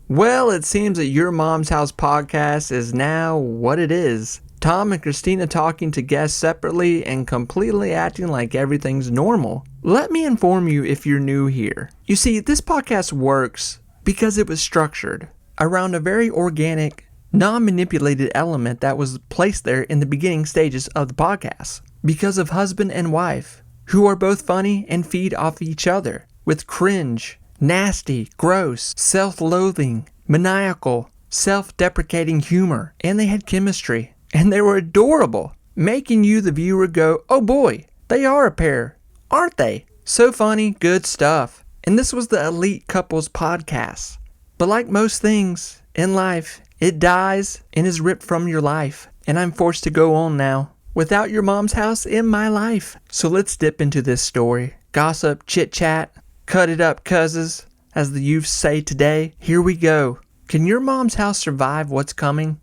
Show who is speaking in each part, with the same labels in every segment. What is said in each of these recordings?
Speaker 1: Well, it seems that Your Mom's House podcast is now what it is. Tom and Christina talking to guests separately and completely acting like everything's normal. Let me inform you if you're new here. You see, this podcast works because it was structured around a very organic, non-manipulated element that was placed there in the beginning stages of the podcast. Because of husband and wife, who are both funny and feed off each other with cringe, nasty, gross, self-loathing, maniacal, self-deprecating humor, and they had chemistry, and they were adorable, making you, the viewer, go, oh boy, they are a pair, aren't they? So funny, good stuff. And this was the Elite Couples podcast. But like most things in life, it dies and is ripped from your life, and I'm forced to go on now without Your Mom's House in my life. So let's dip into this story. Gossip, chit-chat, cut it up, cousins, as the youth say today. Here we go. Can Your Mom's House survive what's coming?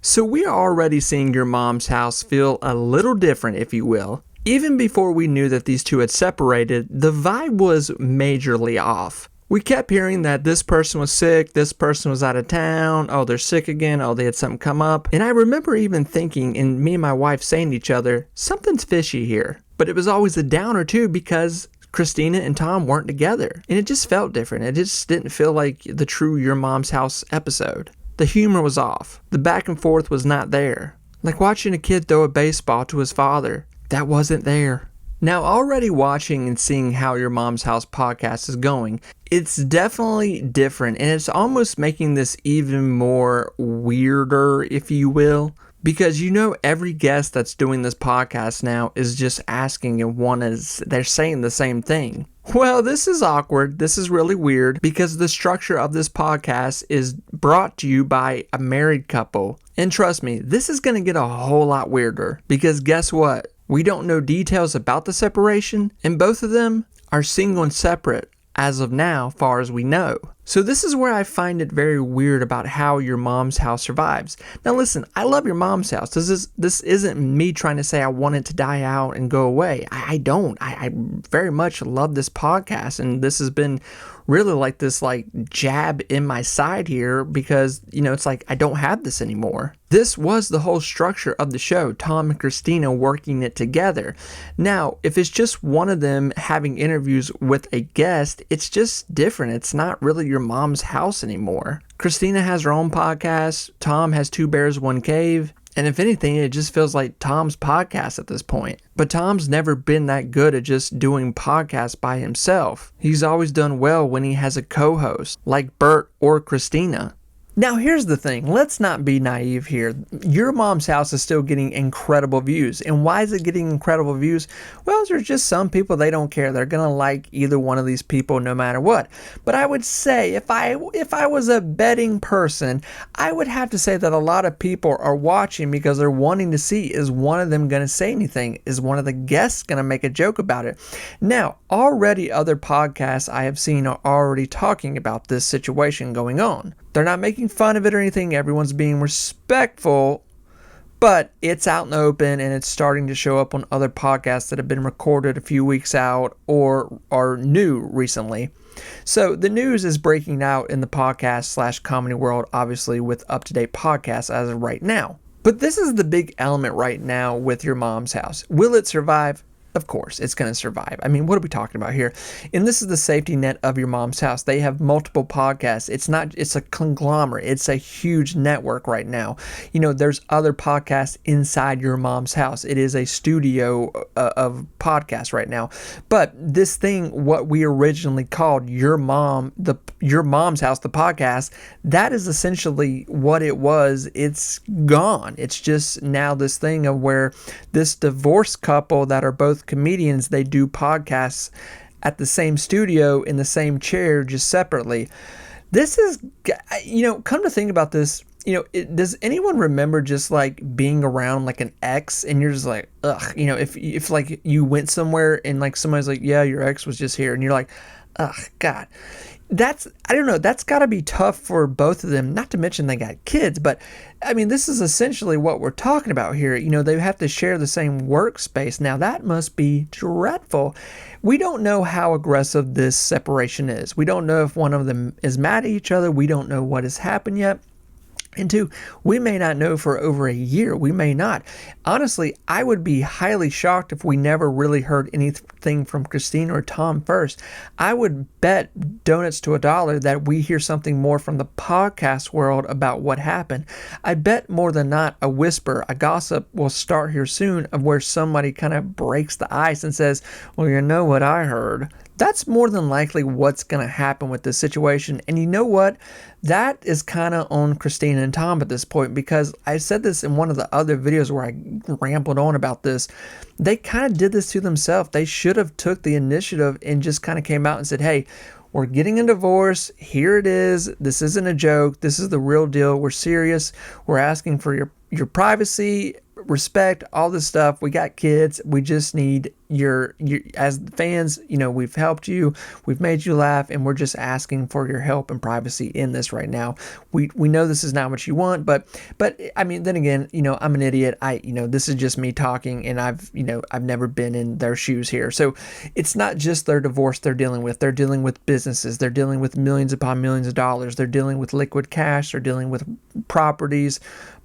Speaker 1: So we are already seeing Your Mom's House feel a little different, if you will. Even before we knew that these two had separated, the vibe was majorly off. We kept hearing that this person was sick, this person was out of town, oh, they're sick again, oh, they had something come up. And I remember even thinking, and me and my wife saying to each other, something's fishy here. But it was always a downer too, because Christina and Tom weren't together. And it just felt different. It just didn't feel like the true Your Mom's House episode. The humor was off. The back and forth was not there. Like watching a kid throw a baseball to his father. That wasn't there. Now, already watching and seeing how Your Mom's House podcast is going, it's definitely different, and it's almost making this even more weirder, if you will, because every guest that's doing this podcast now is just asking, and they're saying the same thing. Well, this is awkward. This is really weird because the structure of this podcast is brought to you by a married couple. And trust me, this is going to get a whole lot weirder because guess what? We don't know details about the separation, and both of them are single and separate as of now, far as we know. So this is where I find it very weird about how Your Mom's House survives. Now listen, I love Your Mom's House. This isn't me trying to say I want it to die out and go away. I don't. I very much love this podcast, and this has been really like this jab in my side here because, it's like I don't have this anymore. This was the whole structure of the show, Tom and Christina working it together. Now, if it's just one of them having interviews with a guest, it's just different. It's not really Your Mom's House anymore. Christina has her own podcast. Tom has Two Bears, One Cave. And if anything, it just feels like Tom's podcast at this point. But Tom's never been that good at just doing podcasts by himself. He's always done well when he has a co-host, like Bert or Christina. Now, here's the thing. Let's not be naive here. Your Mom's House is still getting incredible views. And why is it getting incredible views? Well, there's just some people, they don't care. They're going to like either one of these people no matter what. But I would say if I was a betting person, I would have to say that a lot of people are watching because they're wanting to see, is one of them going to say anything? Is one of the guests going to make a joke about it? Now, already other podcasts I have seen are already talking about this situation going on. They're not making fun of it or anything. Everyone's being respectful, but it's out in the open and it's starting to show up on other podcasts that have been recorded a few weeks out or are new recently. So the news is breaking out in the podcast/comedy world, obviously with up-to-date podcasts as of right now. But this is the big element right now with Your Mom's House. Will it survive? Of course, it's going to survive. I mean, what are we talking about here? And this is the safety net of Your Mom's House. They have multiple podcasts. It's a conglomerate. It's a huge network right now. There's other podcasts inside Your Mom's House. It is a studio of podcasts right now. But this thing, what we originally called Your Mom's House, the podcast, that is essentially what it was. It's gone. It's just now this thing of where this divorced couple that are both comedians, they do podcasts at the same studio in the same chair, just separately. This is, come to think about this, does anyone remember just being around an ex and you're just like, ugh, if you went somewhere and somebody's like, yeah, your ex was just here, and you're like, ugh, God. I don't know, that's got to be tough for both of them, not to mention they got kids. But I mean, this is essentially what we're talking about here. They have to share the same workspace. Now that must be dreadful. We don't know how aggressive this separation is. We don't know if one of them is mad at each other. We don't know what has happened yet. And two, we may not know for over a year. We may not. Honestly, I would be highly shocked if we never really heard anything from Christina or Tom first. I would bet donuts to $1 that we hear something more from the podcast world about what happened. I bet more than not a whisper, a gossip will start here soon of where somebody kind of breaks the ice and says, well, you know what I heard. That's more than likely what's going to happen with this situation. And you know what? That is kind of on Christina and Tom at this point, because I said this in one of the other videos where I rambled on about this. They kind of did this to themselves. They should have took the initiative and just kind of came out and said, hey, we're getting a divorce. Here it is. This isn't a joke. This is the real deal. We're serious. We're asking for your privacy, respect, all this stuff. We got kids. We just need your as fans, we've helped you, we've made you laugh, and we're just asking for your help and privacy in this right now. We know this is not what you want, but I mean, then again, I'm an idiot. This is just me talking, and I've never been in their shoes here. So it's not just their divorce they're dealing with. They're dealing with businesses. They're dealing with millions upon millions of dollars. They're dealing with liquid cash. They're dealing with properties,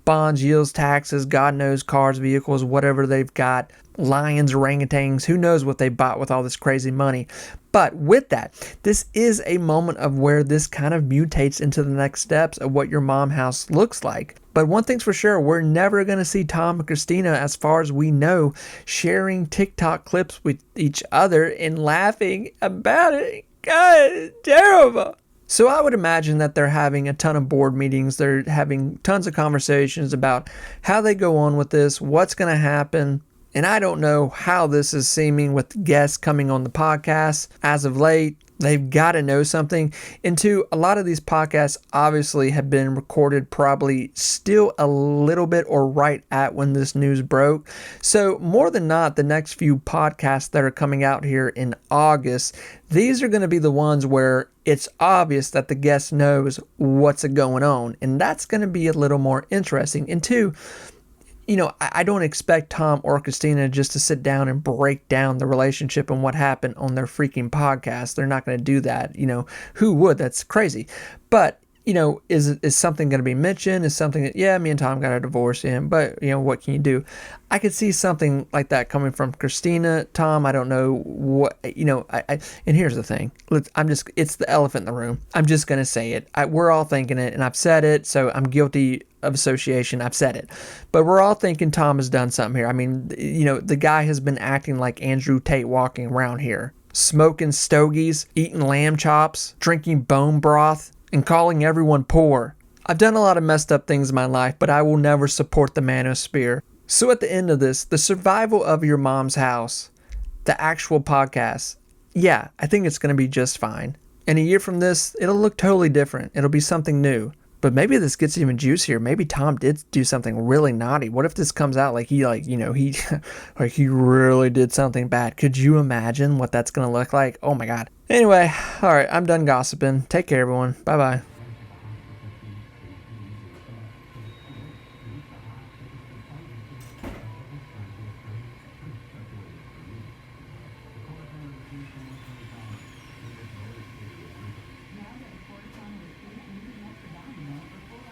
Speaker 1: bonds, yields, taxes, God knows, cars, vehicles, whatever they've got, lions, orangutans, who knows what they bought with all this crazy money. But with that, this is a moment of where this kind of mutates into the next steps of what your mom house looks like. But one thing's for sure, we're never going to see Tom and Christina, as far as we know, sharing TikTok clips with each other and laughing about it. God, it's terrible. So I would imagine that they're having a ton of board meetings. They're having tons of conversations about how they go on with this, what's going to happen. And I don't know how this is seeming with guests coming on the podcast as of late. They've got to know something. And two, a lot of these podcasts obviously have been recorded probably still a little bit or right at when this news broke. So more than not, the next few podcasts that are coming out here in August, these are going to be the ones where it's obvious that the guest knows what's going on. And that's going to be a little more interesting. And two, I don't expect Tom or Christina just to sit down and break down the relationship and what happened on their freaking podcast. They're not going to do that. Who would? That's crazy. But, is something going to be mentioned? Is something that, yeah, me and Tom got a divorce in, but, what can you do? I could see something like that coming from Christina, Tom. I don't know what, and here's the thing. It's the elephant in the room. I'm just going to say it. We're all thinking it, and I've said it, so I'm guilty of association. I've said it. But we're all thinking Tom has done something here. I mean, the guy has been acting like Andrew Tate walking around here, smoking stogies, eating lamb chops, drinking bone broth, and calling everyone poor. I've done a lot of messed up things in my life, but I will never support the manosphere. So at the end of this, the survival of your mom's house, the actual podcast, yeah, I think it's going to be just fine. And a year from this, it'll look totally different. It'll be something new. But maybe this gets even juicier. Maybe Tom did do something really naughty. What if this comes out like he he really did something bad? Could you imagine what that's going to look like? Oh my God. Anyway, all right, I'm done gossiping. Take care, everyone. Bye-bye.